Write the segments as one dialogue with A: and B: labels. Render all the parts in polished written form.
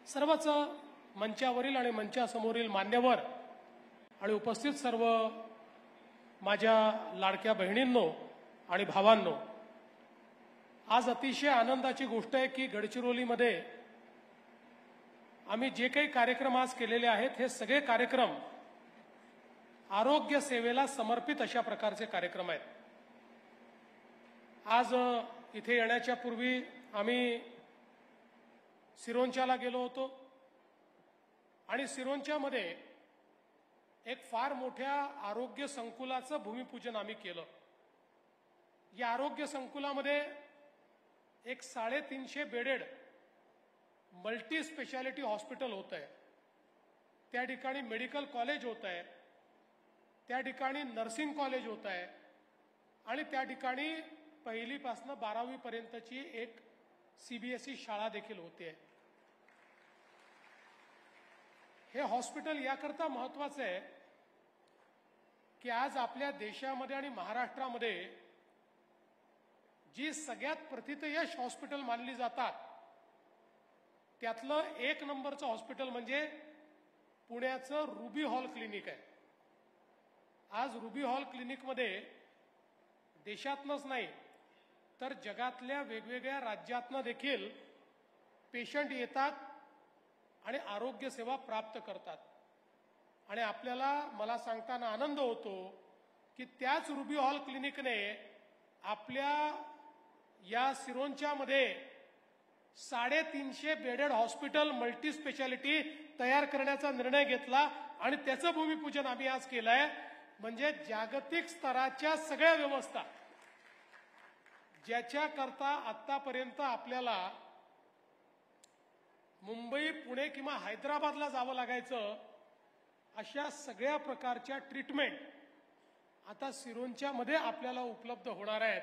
A: सर्वच मंचावरील आणि मंचासमोरील मान्यवर आणि उपस्थित सर्व माझ्या लाडक्या बहिणींनो आणि भावांनो, आज अतिशय आनंदाची गोष्ट आहे की गडचिरोलीमध्ये आम्ही जे काही कार्यक्रम आज केलेले आहेत हे सगळे कार्यक्रम आरोग्य सेवेला समर्पित अशा प्रकारचे कार्यक्रम आहेत। आज इथे येण्याच्या पूर्वी आम्ही सिरोंचाला गेलो होतो आणि सिरोंचामध्ये एक फार मोठ्या आरोग्य संकुलाचं भूमिपूजन आम्ही केलं। या आरोग्य संकुलामध्ये एक 350 बेडेड मल्टी स्पेशालिटी हॉस्पिटल होत आहे, त्या ठिकाणी मेडिकल कॉलेज होत आहे, त्या ठिकाणी नर्सिंग कॉलेज होत आहे आणि त्या ठिकाणी पहिलीपासून 12वी पर्यंतची एक सीबीएसई शाळा देखील होते। हे हॉस्पिटल याकरता महत्त्वाचं आहे की आज आपल्या देशामध्ये आणि महाराष्ट्रामध्ये जी सगळ्यात प्रथितयश हॉस्पिटल मानली जातात त्यातलं एक नंबरचं हॉस्पिटल म्हणजे पुण्याचं रुबी हॉल क्लिनिक आहे। आज रुबी हॉल क्लिनिकमध्ये देशातनंच नाही तर जगातल्या वेगवेगळ्या राज्यातनं देखील पेशंट येतात आणि आरोग्य सेवा प्राप्त करतात आणि आपल्याला मला सांगताना आनंद होतो की त्याच रुबी हॉल क्लिनिकने आपल्या या सिरोंचामध्ये 350 बेडेड हॉस्पिटल मल्टी स्पेशालिटी तयार करण्याचा निर्णय घेतला आणि त्याचं भूमिपूजन आम्ही आज केलंय। म्हणजे जागतिक स्तराच्या सगळ्या व्यवस्था ज्याच्याकरता आतापर्यंत आपल्याला मुंबई, पुणे किंवा हैदराबादला जावं लागायचं अशा सगळ्या प्रकारच्या ट्रीटमेंट आता सिरोंचामध्ये आपल्याला उपलब्ध होणार आहेत।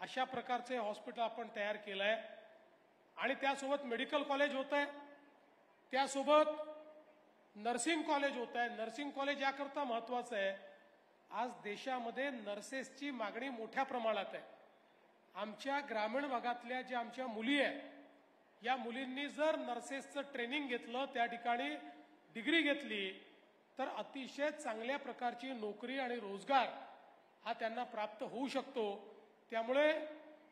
A: अशा प्रकारचे हॉस्पिटल आपण तयार केलंय आणि त्यासोबत मेडिकल कॉलेज होत आहे, त्यासोबत नर्सिंग कॉलेज होत आहे। नर्सिंग कॉलेज याकरता महत्त्वाचं आहे, आज देशामध्ये नर्सेसची मागणी मोठ्या प्रमाणात आहे। आमच्या ग्रामीण भागातल्या ज्या आमच्या मुली आहेत या मुलींनी जर नर्सेसचं ट्रेनिंग घेतलं, त्या ठिकाणी डिग्री घेतली तर अतिशय चांगल्या प्रकारची नोकरी आणि रोजगार हा त्यांना प्राप्त होऊ शकतो। त्यामुळे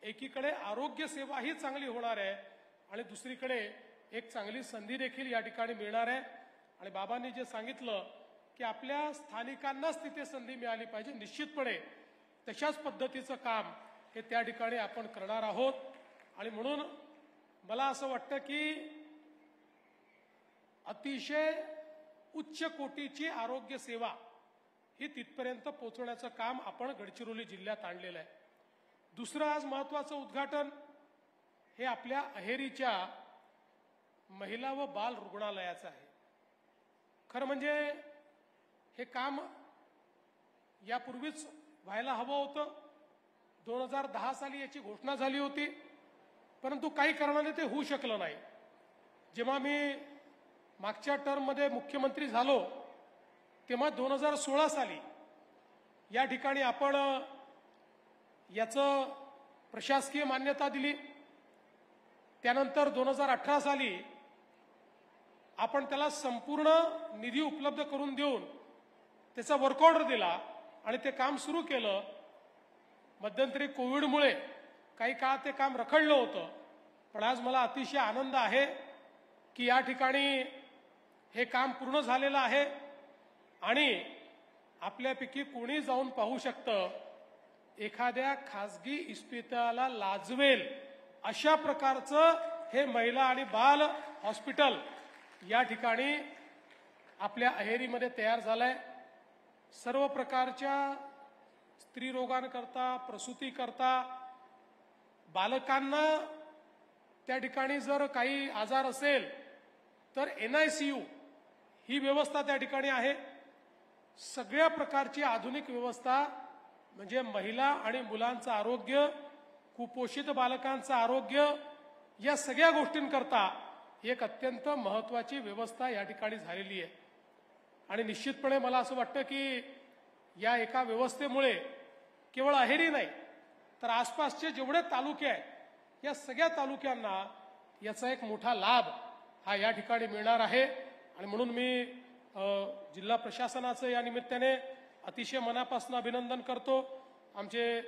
A: एकीकडे आरोग्य सेवा ही चांगली होणार आहे आणि दुसरीकडे एक चांगली संधी देखील या ठिकाणी मिळणार आहे। आणि बाबांनी जे सांगितलं की आपल्या स्थानिकांनाच तिथे संधी मिळाली पाहिजे, निश्चितपणे तशाच पद्धतीचं काम हे त्या ठिकाणी आपण करणार आहोत। आणि म्हणून मला असं वाटतं की अतिशय उच्च कोटीची आरोग्य सेवा ही तिथपर्यंत पोहोचवण्याचं काम आपण गडचिरोली जिल्ह्यात आणलेलं आहे। दुसरं आज महत्त्वाचं उद्घाटन हे आपल्या अहेरीच्या महिला व बाल रुग्णालयाचं आहे। खरं म्हणजे हे काम यापूर्वीच व्हायला हवं होतं। 2010 साली याची घोषणा झाली होती, परंतु काही कारणाने ते होऊ शकलं नाही। जेव्हा मी मागच्या टर्ममध्ये मुख्यमंत्री झालो तेव्हा 2016 साली या ठिकाणी आपण याचं प्रशासकीय मान्यता दिली। त्यानंतर 2018 साली आपण त्याला संपूर्ण निधी उपलब्ध करून देऊन त्याचा वर्क ऑर्डर दिला आणि ते काम सुरू केलं। मध्यंतरी कोविडमुळे काही काळ ते काम रखडलं होतं, पण आज मला अतिशय आनंद आहे की या ठिकाणी हे काम पूर्ण झालेलं आहे आणि आपल्यापैकी कोणी जाऊन पाहू शकतं, एखाद्या खासगी इस्पितळाला लाजवेल अशा प्रकारचं हे महिला आणि बाल हॉस्पिटल या ठिकाणी आपल्या अहेरीमध्ये तयार झालंय। सर्व प्रकारच्या स्त्री रोगांकरता, प्रसूतीकरता, बालकांना त्या ठिकाणी जर काही आजार असेल तर NICU ही व्यवस्था त्या ठिकाणी आहे। सगळ्या प्रकारची आधुनिक व्यवस्था म्हणजे महिला आणि मुलांचं आरोग्य, कुपोषित बालकांचं आरोग्य, या सगळ्या गोष्टींकरता एक अत्यंत महत्त्वाची व्यवस्था या ठिकाणी झालेली आहे। आणि निश्चितपणे मला असं वाटतं की या एका व्यवस्थेमुळे केवळ अहेरी नाही तर आसपासचे जेवढे तालुके आहेत या सगळ्या तालुक्यांना याचा एक मोठा लाभ हा या ठिकाणी मिळणार आहे आणि म्हणून मी जिल्हा प्रशासनाचं या निमित्ताने अतिशय मनापासून अभिनंदन करतो। आमचे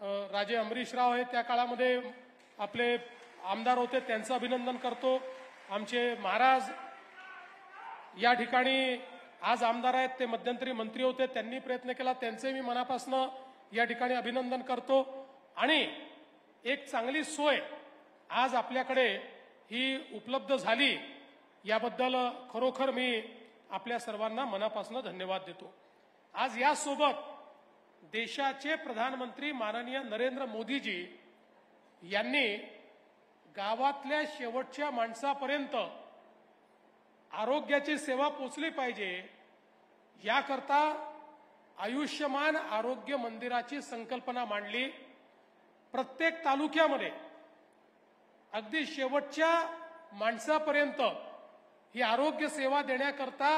A: राजे अमरीशराव आहेत, त्या काळामध्ये आपले आमदार होते, त्यांचं अभिनंदन करतो। आमचे महाराज या ठिकाणी आज आमदार आहेत, ते मध्यंतरी मंत्री होते, त्यांनी प्रयत्न केला, त्यांचे मी मनापासून या ठिकाणी अभिनंदन करतो। आणि एक चांगली सोय आज आपल्याकडे ही उपलब्ध झाली, याबद्दल खरोखर मी आपल्या सर्वांना मनापासून धन्यवाद देतो। आज यासोबत देशाचे प्रधानमंत्री माननीय नरेंद्र मोदीजी यांनी गावातल्या शेवटच्या माणसापर्यंत आरोग्याची सेवा पोचली पाहिजे, याकरता आयुष्यमान आरोग्य मंदिराची संकल्पना मांडली। प्रत्येक तालुक्यामध्ये अगदी शेवटच्या माणसापर्यंत ही आरोग्य सेवा देण्याकरता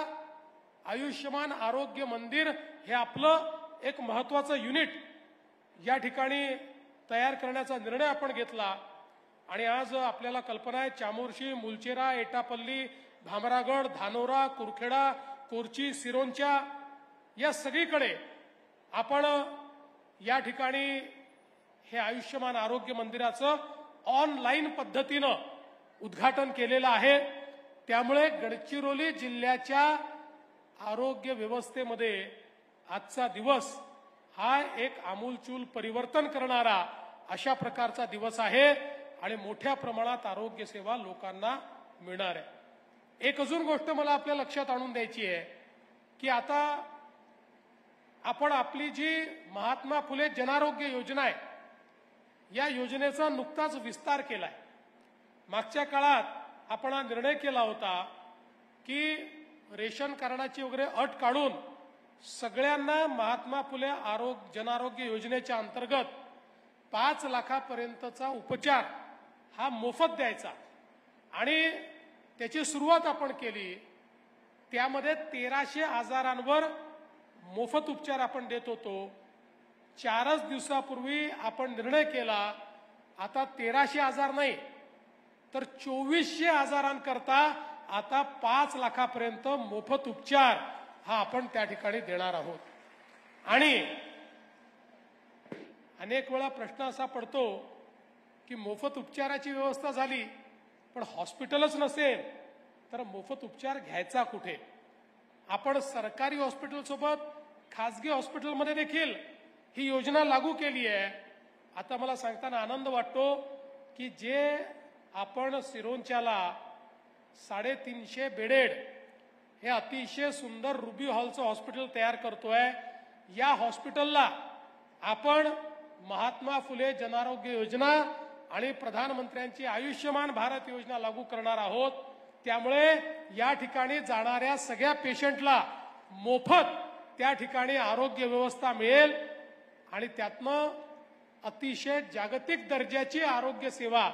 A: आयुष्यमान आरोग्य मंदिर हे आपलं एक महत्त्वाचं युनिट या ठिकाणी तयार करण्याचा निर्णय आपण घेतला। आणि आज आपल्याला कल्पना आहे, चामोर्शी, मुलचेरा, एटापल्ली, भामरागड, धानोरा, कुरखेडा, कोरची, सिरोंचा या सगळीकडे आपण या ठिकाणी हे आयुष्यमान आरोग्य मंदिराचं ऑनलाईन पद्धतीनं उद्घाटन केलेलं आहे। त्यामुळे गडचिरोली जिल्ह्याच्या आरोग्य व्यवस्थेमध्ये आजचा दिवस हा एक आमूलचूल परिवर्तन करणारा अशा प्रकारचा दिवस आहे आणि मोठ्या प्रमाणात आरोग्य सेवा लोकांना मिळणार आहे। एक अजून गोष्ट मला आपल्या लक्षात आणून द्यायची आहे की आता आपण आपली जी महात्मा फुले जनआरोग्य योजना आहे, या योजनेचा नुकताच विस्तार केलाय। मागच्या काळात आपण हा निर्णय केला होता की रेशन कार्डाची वगैरे अट काढून सगळ्यांना महात्मा फुले जनआरोग्य योजनेच्या अंतर्गत 5 लाखापर्यंतचा उपचार हा मोफत द्यायचा आणि त्याची सुरुवात आपण केली। त्यामध्ये 1300 आजारांवर मोफत उपचार आपण देत होतो। 4च दिवसापूर्वी आपण निर्णय केला, आता 1300 आजार नाही तर 2400 आजारांकरता आता 5 लाखापर्यंत मोफत उपचार हा आपण त्या ठिकाणी देणार आहोत। आणि अनेक वेळा प्रश्न असा पडतो की मोफत उपचाराची व्यवस्था झाली पण हॉस्पिटलच नसेल तर मोफत उपचार घ्यायचा कुठे? आपण सरकारी हॉस्पिटल सोबत खासगी हॉस्पिटलमध्ये देखील ही योजना लागू केली आहे। आता मला सांगताना आनंद वाटतो की जे आपण सिरोंचाला 350 बेडेड हे अतिशय सुंदर रुबी हॉलचं हॉस्पिटल तयार करतोय, या हॉस्पिटलला आपण महात्मा फुले जनआरोग्य योजना आणि प्रधानमंत्र्यांची आयुष्यमान भारत योजना लागू करणार आहोत। त्यामुळे या ठिकाणी जाणाऱ्या सगळ्या पेशंटला मोफत त्या ठिकाणी आरोग्य व्यवस्था मिळेल आणि त्यातनं अतिशय जागतिक दर्जाची आरोग्य सेवा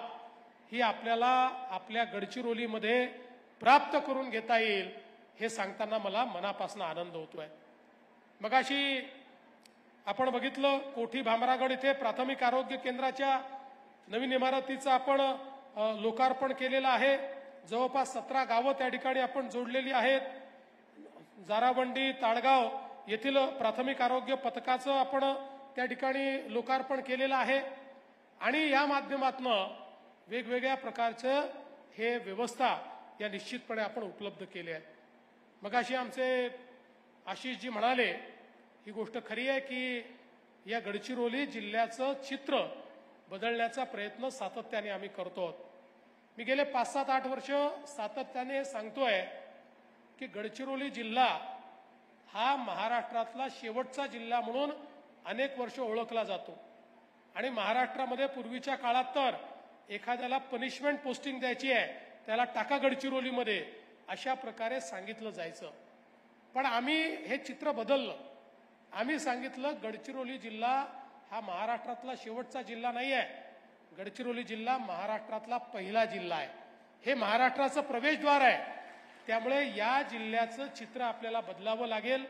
A: ही आपल्याला आपल्या गडचिरोलीमध्ये प्राप्त करून घेता येईल, हे सांगताना मला मनापासून आनंद होतोय। मगाशी आपण बघितलं कोठी भामरागड इथे प्राथमिक आरोग्य केंद्राच्या नवीन इमारतीचं आपण लोकार्पण केलेलं आहे। जवळपास 17 गावं त्या ठिकाणी आपण जोडलेली आहेत। जाराबंडी, ताडगाव येथील प्राथमिक आरोग्य पथकाचं आपण त्या ठिकाणी लोकार्पण केलेलं आहे आणि या माध्यमातून वेगवेगळ्या प्रकारचं हे व्यवस्था या निश्चितपणे आपण उपलब्ध केल्या आहेत। मगाशी आमचे आशिषजी म्हणाले, ही गोष्ट खरी आहे की या गडचिरोली जिल्ह्याचं चित्र बदलण्याचा प्रयत्न सातत्याने आम्ही करतो आहोत। मी गेले 5-7-8 वर्ष सातत्याने सांगतोय की गडचिरोली जिल्हा हा महाराष्ट्रातला शेवटचा जिल्हा म्हणून अनेक वर्ष ओळखला जातो आणि महाराष्ट्रामध्ये पूर्वीच्या काळात तर एखाद्याला पनिशमेंट पोस्टिंग द्यायची आहे त्याला टाका गडचिरोलीमध्ये अशा प्रकारे सांगितलं जायचं। पण आम्ही हे चित्र बदललं। आम्ही सांगितलं गडचिरोली जिल्हा हा महाराष्ट्रातला शेवटचा जिल्हा नाही आहे, गडचिरोली जिल्हा महाराष्ट्रातला पहिला जिल्हा आहे, हे महाराष्ट्राचं प्रवेशद्वार आहे। त्यामुळे या जिल्ह्याचं चित्र आपल्याला बदलावं लागेल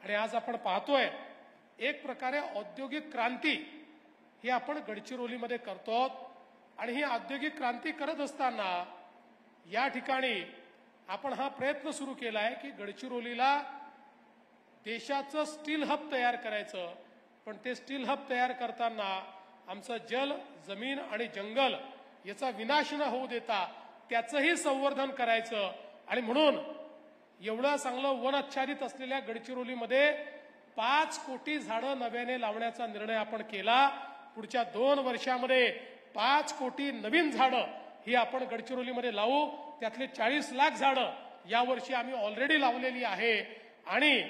A: आणि आज आपण पाहतोय एक प्रकारे औद्योगिक क्रांती ही आपण गडचिरोलीमध्ये करतो आणि ही औद्योगिक क्रांती करत असताना या ठिकाणी आपण हा प्रयत्न सुरू केला आहे की गडचिरोलीला देशाचं स्टील हब तयार करायचं, पण ते स्टील हब तयार करताना आमचं जल, जमीन आणि जंगल याचा विनाश न होऊ देता त्याचंही संवर्धन करायचं. आणि म्हणून एवढं चांगलं वन आच्छादित असलेल्या गडचिरोलीमध्ये 5 कोटी झाडं नव्याने लावण्याचा निर्णय आपण केला. पुढच्या 2 वर्षामध्ये 5 कोटी नवीन झाडं ही आपण गडचिरोलीमध्ये लावू. त्यातले 40 लाख झाडं यावर्षी आम्ही ऑलरेडी लावलेली आहे. आणि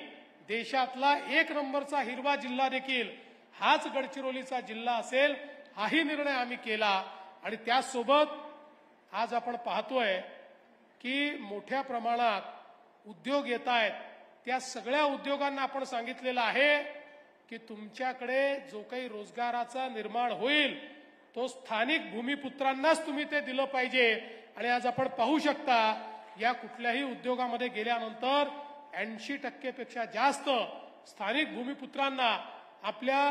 A: देशातला 1 नंबरचा हिरवा जिल्हा देखील हाच गडचिरोलीचा जिल्हा असेल, हाही निर्णय आम्ही केला. आणि त्याचसोबत आज आपण पाहतोय की मोठ्या प्रमाणात उद्योग येत आहेत. त्या सगळ्या उद्योगांना आपण सांगितलेलं आहे की तुमच्याकडे जो काही रोजगाराचा निर्माण होईल तो स्थानिक भूमिपुत्रांनाच तुम्ही ते दिलं पाहिजे. आणि आज आपण पाहू शकता या कुठल्याही उद्योगामध्ये गेल्यानंतर 80% पेक्षा जास्त स्थानिक भूमिपुत्रांना, आपल्या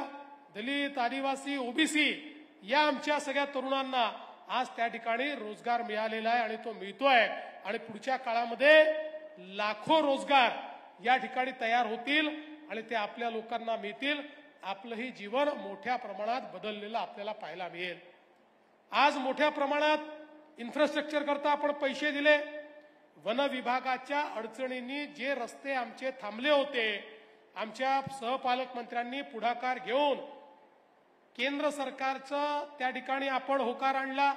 A: दलित, आदिवासी, ओबीसी या आमच्या सगळ्या तरुणांना आज त्या ठिकाणी रोजगार मिळालेला आहे आणि तो मिळतोय. आणि पुढच्या काळामध्ये लाखो रोजगार या ठिकाणी तयार होतील आणि ते आपल्या लोकांना मिळतील. आपलंही जीवन मोठ्या प्रमाणात बदललेलं आपल्याला पाहायला मिळेल. आज मोठ्या प्रमाणात इन्फ्रास्ट्रक्चर करता आपण पैसे दिले. वन विभागाच्या अडचणींनी जे रस्ते आमचे थांबले होते, आमच्या सहपालकमंत्र्यांनी पुढाकार घेऊन केंद्र सरकारचं त्या ठिकाणी आपण होकार आणला,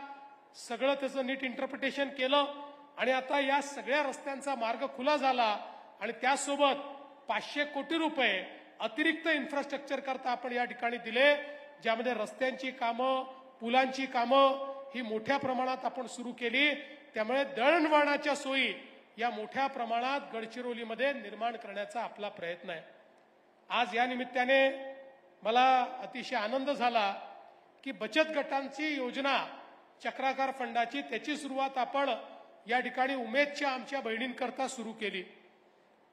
A: सगळं त्याचं नीट इंटरप्रिटेशन केलं आणि आता या सगळ्या रस्त्यांचा मार्ग खुला झाला. आणि त्यासोबत 500 कोटी रुपये अतिरिक्त इन्फ्रास्ट्रक्चर करता आपण या ठिकाणी दिले, ज्यामध्ये रस्त्यांची कामं, पुलांची कामं ही मोठ्या प्रमाणात आपण सुरू केली. त्यामुळे दळणवळणाच्या सोयी या मोठ्या प्रमाणात गडचिरोलीमध्ये निर्माण करण्याचा आपला प्रयत्न आहे. आज या निमित्ताने मला अतिशय आनंद झाला की बचत गटांची योजना, चक्राकार फंडाची, त्याची सुरुवात आपण या ठिकाणी उमेदच्या आमच्या बहिणींकरता सुरू केली.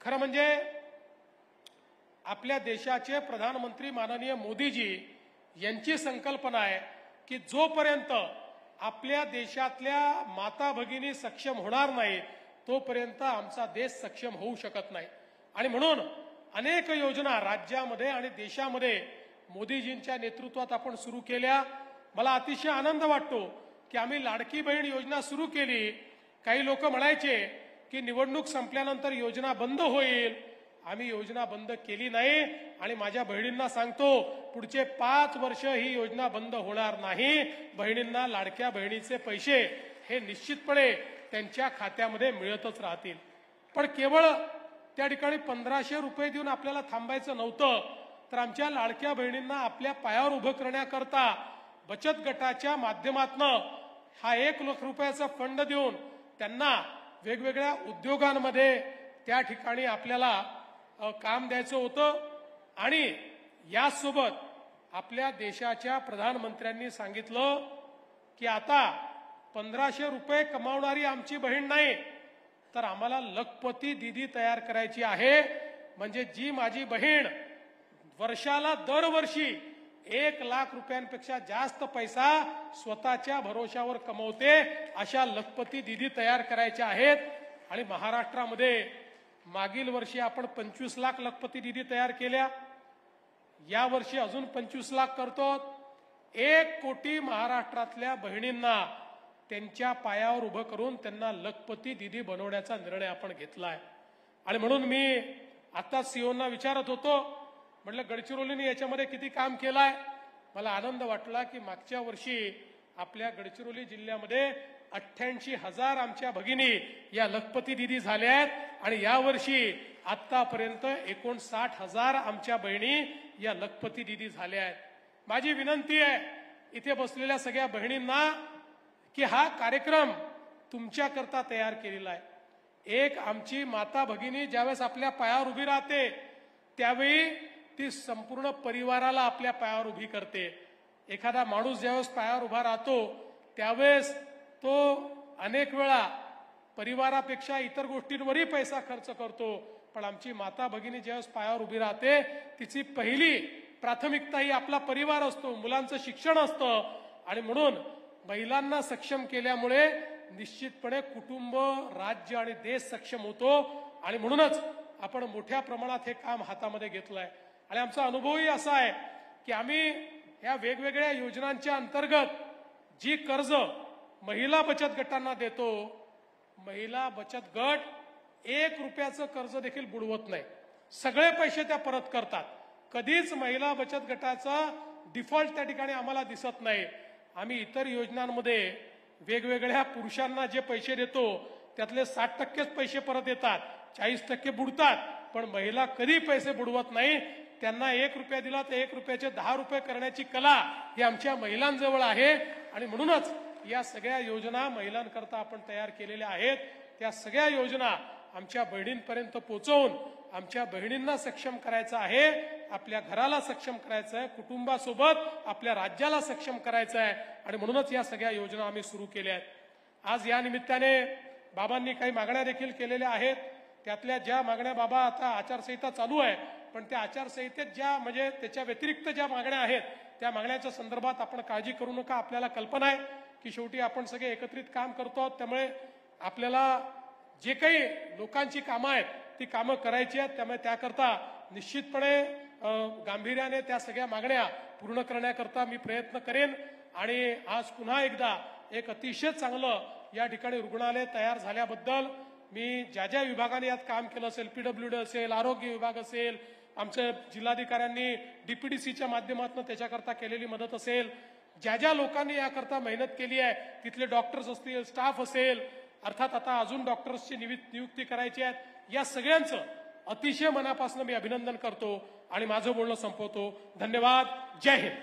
A: खरं म्हणजे आपल्या देशाचे प्रधानमंत्री माननीय मोदीजी यांची संकल्पना आहे की जोपर्यंत आपल्या देशातल्या माता भगिनी सक्षम होणार नाही तोपर्यंत आमचा देश सक्षम होऊ शकत नाही. आणि म्हणून अनेक योजना राज्यामध्ये आणि देशामध्ये मोदीजींच्या नेतृत्वात आपण सुरू केल्या. मला अतिशय आनंद वाटतो की आम्ही लाडकी बहीण योजना सुरू केली. काही लोक म्हणायचे की निवडणूक संपल्यानंतर योजना बंद होईल. आम्ही योजना बंद केली नाही आणि माझ्या बहिणींना सांगतो पुढचे 5 वर्ष ही योजना बंद होणार नाही. बहिणींना लाडक्या बहिणीचे पैसे हे निश्चितपणे त्यांच्या खात्यामध्ये मिळतच राहतील. पण केवळ त्या ठिकाणी 1500 रुपये देऊन आपल्याला थांबायचं नव्हतं, तर आमच्या लाडक्या बहिणींना आपल्या पायावर उभं करण्याकरता बचत गटाच्या माध्यमातून हा 1 लाख रुपयाचा फंड देऊन त्यांना वेगवेगळ्या उद्योगांमध्ये त्या ठिकाणी आपल्याला काम द्यायचं होतं. आणि यासोबत आपल्या देशाच्या प्रधानमंत्र्यांनी सांगितलं की आता 1500 रुपये कमावणारी आमची बहीण नाही, तर आम्हाला लखपती दीदी तयार करायची आहे. म्हणजे जी माझी बहीण वर्षाला दरवर्षी 1 लाख रुपयांपेक्षा जास्त पैसा स्वतःच्या भरोशावर कमवते, अशा लखपती दीदी तयार करायच्या आहेत. आणि महाराष्ट्रामध्ये मागील वर्षी आपण 25 लाख लखपती दीदी तयार केल्या. या वर्षी अजून 25 लाख करतो. 1 कोटी महाराष्ट्रातल्या बहिणींना त्यांच्या पायावर उभं करून त्यांना लखपती दीदी बनवण्याचा निर्णय आपण घेतलाय. आणि म्हणून मी आता सीओना विचारत होतो, म्हटलं गडचिरोलीने याच्यामध्ये किती काम केलंय. मला आनंद वाटला की मागच्या वर्षी आपल्या गडचिरोली जिल्ह्यामध्ये 88,000 आमच्या भगिनी या लखपती दीदी झाल्या आहेत. आणि यावर्षी आतापर्यंत 59,000 आमच्या बहिणी या लखपती दीदी झाल्या आहेत. माझी विनंती आहे इथे बसलेल्या सगळ्या बहिणींना की हा कार्यक्रम तुमच्याकरता तयार केलेला आहे. एक आमची माता भगिनी ज्यावेळेस आपल्या पायावर उभी राहते त्यावेळी ती संपूर्ण परिवाराला आपल्या पायावर उभी करते. एखादा माणूस ज्यावेळेस पायावर उभा राहतो त्यावेळेस तो अनेक वेळा परिवारापेक्षा इतर गोष्टींवरही पैसा खर्च करतो. पण आमची माता भगिनी ज्यावेळेस पायावर उभी राहते तिची पहिली प्राथमिकता ही आपला परिवार असतो, मुलांचं शिक्षण असतं. आणि म्हणून महिलांना सक्षम केल्यामुळे निश्चितपणे कुटुंब, राज्य आणि देश सक्षम होतो आणि म्हणूनच आपण मोठ्या प्रमाणात हे काम हातामध्ये घेतलंय. आणि आमचा अनुभवही असा आहे की आम्ही या वेगवेगळ्या योजनांच्या अंतर्गत जी कर्ज महिला बचत गटांना देतो, महिला बचत गट 1 रुपयाचं कर्ज देखील बुडवत नाही. सगळे पैसे त्या परत करतात. कधीच महिला बचत गटाचा डिफॉल्ट त्या ठिकाणी आम्हाला दिसत नाही. आम्ही इतर योजनांमध्ये वेगवेगळ्या पुरुषांना जे पैसे देतो त्यातले 60%च पैसे परत येतात, 40% बुडतात. पण महिला कधी पैसे बुडवत नाही. त्यांना 1 रुपया दिला तर 1 रुपयाचे 10 रुपये करण्याची कला ही आमच्या महिलांजवळ आहे. आणि म्हणूनच या सगळ्या योजना महिलांकरता आपण तयार केलेल्या आहेत. त्या सगळ्या योजना आमच्या बहिणींपर्यंत पोहोचवून आमच्या बहिणींना सक्षम करायचं आहे, आपल्या घराला सक्षम करायचं आहे, कुटुंबासोबत आपल्या राज्याला सक्षम करायचं आहे. आणि म्हणूनच या सगळ्या योजना आम्ही सुरू केल्या आहेत. आज या निमित्ताने बाबांनी काही मागण्या देखील केलेल्या आहेत. त्यातल्या ज्या मागण्या, बाबा आता आचारसंहिता चालू आहे, पण त्या आचारसंहितेत ज्या म्हणजे त्याच्या व्यतिरिक्त ज्या मागण्या आहेत त्या मागण्याच्या संदर्भात आपण काळजी करू नका. आपल्याला कल्पना आहे की शेवटी आपण सगळे एकत्रित काम करतो आहोत. त्यामुळे आपल्याला जे काही लोकांची कामं आहेत ती कामं करायची आहेत. त्यामुळे त्याकरता निश्चितपणे गांभीर्याने त्या सगळ्या मागण्या पूर्ण करण्याकरता मी प्रयत्न करेन. आणि आज पुन्हा एकदा एक अतिशय चांगलं या ठिकाणी रुग्णालय तयार झाल्याबद्दल मी ज्या विभागाने यात काम केलं असेल, PWD असेल, आरोग्य विभाग असेल, आमच्या जिल्हाधिकाऱ्यांनी DPDCच्या माध्यमातून त्याच्याकरता केलेली मदत असेल, ज्या लोकांनी याकरता मेहनत केली आहे तिथले डॉक्टर्स असतील, स्टाफ असेल, अर्थात आता अजून डॉक्टर्सची नियुक्ती करायची आहे, या सगळ्यांचं अतिशय मनापासून मी अभिनंदन करतो आणि माझं बोलणं संपवतो. धन्यवाद. जय हिंद.